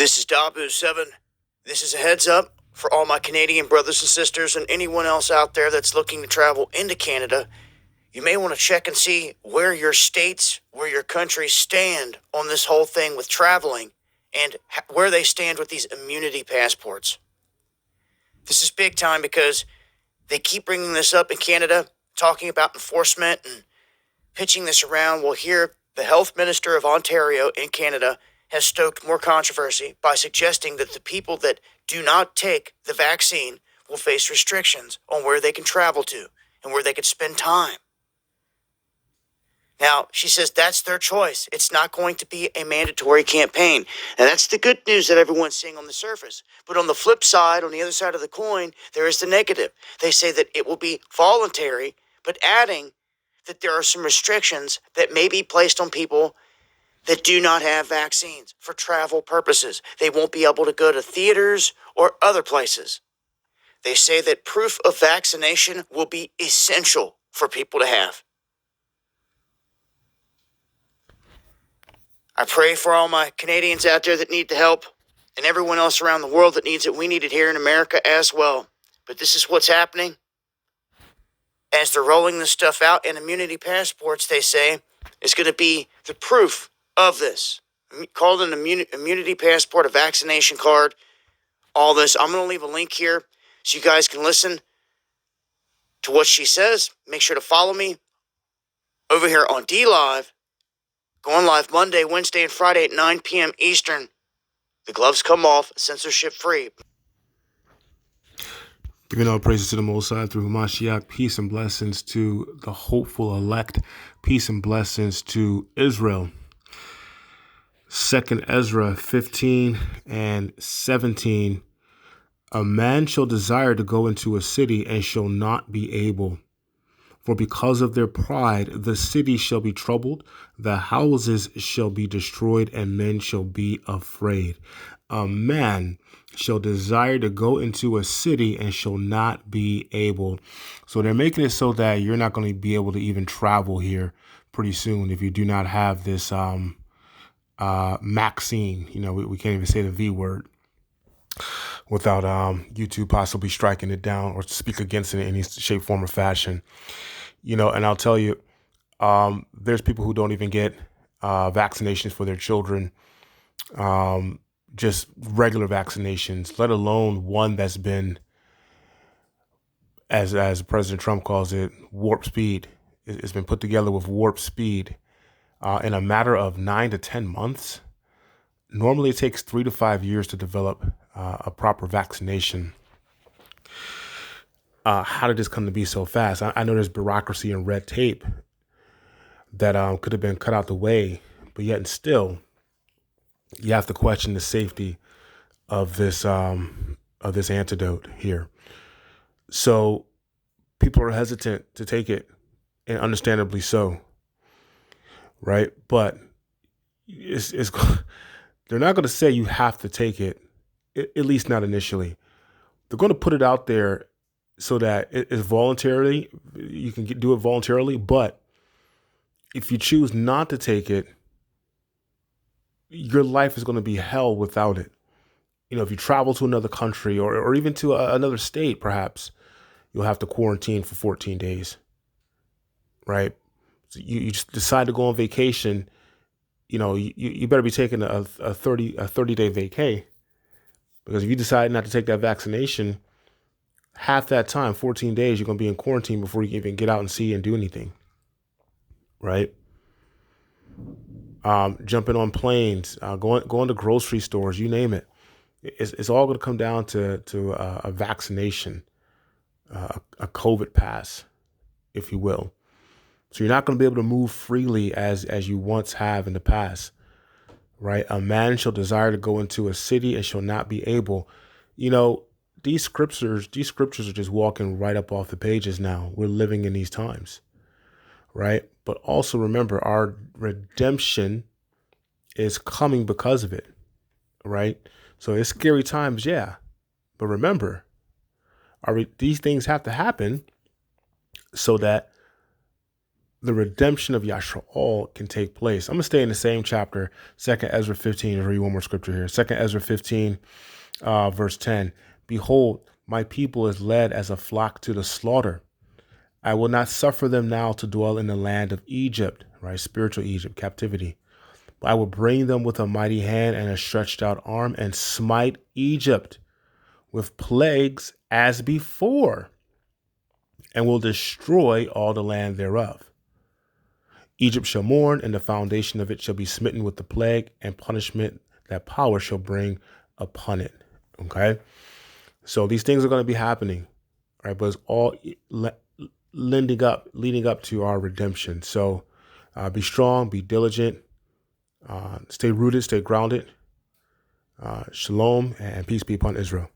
This is Dabu7. This is a heads up for all my Canadian brothers and sisters and anyone else out there that's looking to travel into Canada. You may want to check and see where your states, where your countries stand on this whole thing with traveling and where they stand with these immunity passports. This is big time because they keep bringing this up in Canada, talking about enforcement and pitching this around. Well, here, the health minister of Ontario in Canada has stoked more controversy by suggesting that the people that do not take the vaccine will face restrictions on where they can travel to and where they can spend time. Now, she says that's their choice. It's not going to be a mandatory campaign. And that's the good news that everyone's seeing on the surface. But on the flip side, on the other side of the coin, there is the negative. They say that it will be voluntary, but adding that there are some restrictions that may be placed on people that do not have vaccines for travel purposes. They won't be able to go to theaters or other places. They say that proof of vaccination will be essential for people to have. I pray for all my Canadians out there that need the help and everyone else around the world that needs it. We need it here in America as well. But this is what's happening. As they're rolling this stuff out, and immunity passports, they say, is going to be the proof of this. Called an immunity passport, a vaccination card, all this. I'm going to leave a link here so you guys can listen to what she says. Make sure to follow me over here on DLive. Going live Monday, Wednesday, and Friday at 9 p.m. Eastern. The gloves come off, censorship free. Giving all praises to the Most High through Mashiach. Peace and blessings to the hopeful elect. Peace and blessings to Israel. 2nd Ezra 15 and 17. A man shall desire to go into a city and shall not be able. For because of their pride, the city shall be troubled, the houses shall be destroyed, and men shall be afraid. A man shall desire to go into a city and shall not be able. So they're making it so that you're not going to be able to even travel here pretty soon if you do not have this vaccine. You know, we can't even say the V word without YouTube possibly striking it down or speak against it in any shape, form, or fashion. You know, and I'll tell you, there's people who don't even get vaccinations for their children, just regular vaccinations, let alone one that's been, as President Trump calls it, warp speed. It's been put together with warp speed in a matter of 9 to 10 months. Normally, it takes 3 to 5 years to develop a proper vaccination. How did this come to be so fast? I know there's bureaucracy and red tape that could have been cut out the way, but yet and still, you have to question the safety of this antidote here. So people are hesitant to take it, and understandably so, right? But it's they're not going to say you have to take it, at least not initially. They're going to put it out there so that it's voluntarily, you can do it voluntarily. But if you choose not to take it, your life is going to be hell without it. You know, if you travel to another country or even to another state, perhaps you'll have to quarantine for 14 days, right? So you just decide to go on vacation. You know, you better be taking a 30-day vacay, because if you decide not to take that vaccination, half that time, 14 days, you're going to be in quarantine before you can even get out and see and do anything, right? Jumping on planes, going to grocery stores, you name it. It's all going to come down to a vaccination, a COVID pass, if you will. So you're not going to be able to move freely as you once have in the past, right? A man shall desire to go into a city and shall not be able. You know, these scriptures are just walking right up off the pages now. We're living in these times, right? But also remember, our redemption is coming because of it, right? So it's scary times, yeah. But remember, these things have to happen so that the redemption of Yashar'al can take place. I'm going to stay in the same chapter, 2nd Ezra 15, and read one more scripture here. 2nd Ezra 15, verse 10. Behold, my people is led as a flock to the slaughter. I will not suffer them now to dwell in the land of Egypt, right? Spiritual Egypt, captivity. But I will bring them with a mighty hand and a stretched out arm and smite Egypt with plagues as before, and will destroy all the land thereof. Egypt shall mourn, and the foundation of it shall be smitten with the plague and punishment that power shall bring upon it. Okay? So these things are going to be happening, right? But it's all leading up to our redemption. So be strong, be diligent, stay rooted, stay grounded. Shalom and peace be upon Israel.